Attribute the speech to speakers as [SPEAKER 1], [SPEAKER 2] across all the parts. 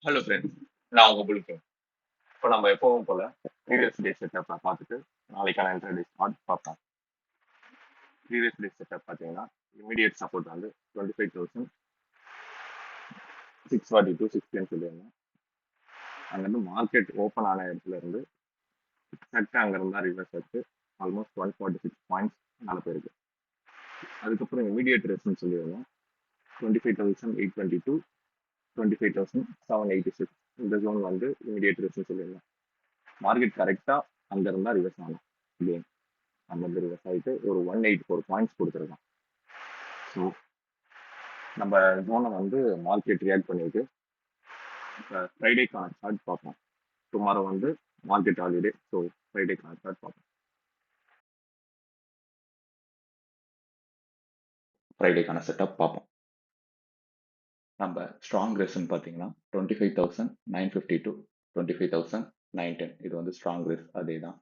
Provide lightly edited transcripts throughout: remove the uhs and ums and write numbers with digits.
[SPEAKER 1] Hello friends, நான் உங்க புலிக்கேன். இப்போ நம்ம எப்பவும் போல ப்ரீவியஸ் டே செட்டப்பை பார்த்துட்டு நாளைக்கான இன்டர்டே ஸ்டார்ட் பார்ப்போம். ப்ரீவியஸ் டே செட்டப் பார்த்தீங்கன்னா இமீடியட் சப்போர்ட் வந்து 25,642 சொல்லியிருந்தேன். அங்கேருந்து மார்க்கெட் ஓப்பன் ஆன இடத்துல இருந்து செட் அங்கேருந்தா ரிவர்ஸ் எடுத்து ஆல்மோஸ்ட் 146 பாயிண்ட்ஸ் மேலே போயிருக்கு. அதுக்கப்புறம் இமீடியட் ரெஸ்ட்னு சொல்லியிருந்தோம். 25,822, 25,786 இந்த ஜோன் வந்து இமீடியட் ரெஸ்ட்னு சொல்லியிருந்தோம். மார்க்கெட் கரெக்டாக அங்கே இருந்தால் ரிவர்ஸ் ஆகணும். again அந்த ரிவர்ஸ் ஆகிட்டு ஒரு 184 பாயிண்ட்ஸ் கொடுத்துருக்கோம். ஸோ நம்ம ஜோனை வந்து மார்க்கெட் ரியாக்ட் பண்ணிட்டு இப்போ ஃப்ரைடேக்கான சார்ட் பார்ப்போம். டுமாரோ வந்து மார்க்கெட் ஹாலிடே, ஸோ ஃப்ரைடேக்கான சார்ட் பார்ப்போம். ஃப்ரைடேக்கான செட்டப் பார்ப்போம். நம்ம ஸ்ட்ராங் ரெஸ்ன்னு பார்த்தீங்கன்னா 25,952, 25,910 இது வந்து ஸ்ட்ராங் ரெஸ் அதே தான்.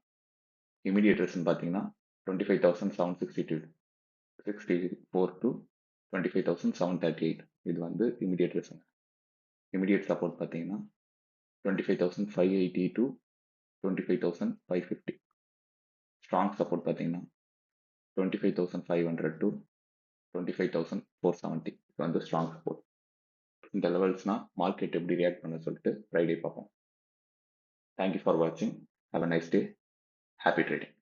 [SPEAKER 1] இமீடியட் ரெஸ்ன்னு பார்த்தீங்கன்னா 25,762, 64 to 25,738 இது வந்து இமீடியட் ரெஸ்ங்க. இமீடியட் சப்போர்ட் பார்த்தீங்கன்னா 25,580 to 25,550. ஸ்ட்ராங் சப்போர்ட் பார்த்தீங்கன்னா 25,500 to 25,470 இது வந்து ஸ்ட்ராங் சப்போர்ட். இந்த லெவல்ஸ்னால் மார்க்கெட் எப்படி ரியாக்ட் பண்ண சொல்லிட்டு ஃப்ரைடே பார்ப்போம். தேங்க்யூ ஃபார் வாட்சிங். Have a nice day. Happy trading.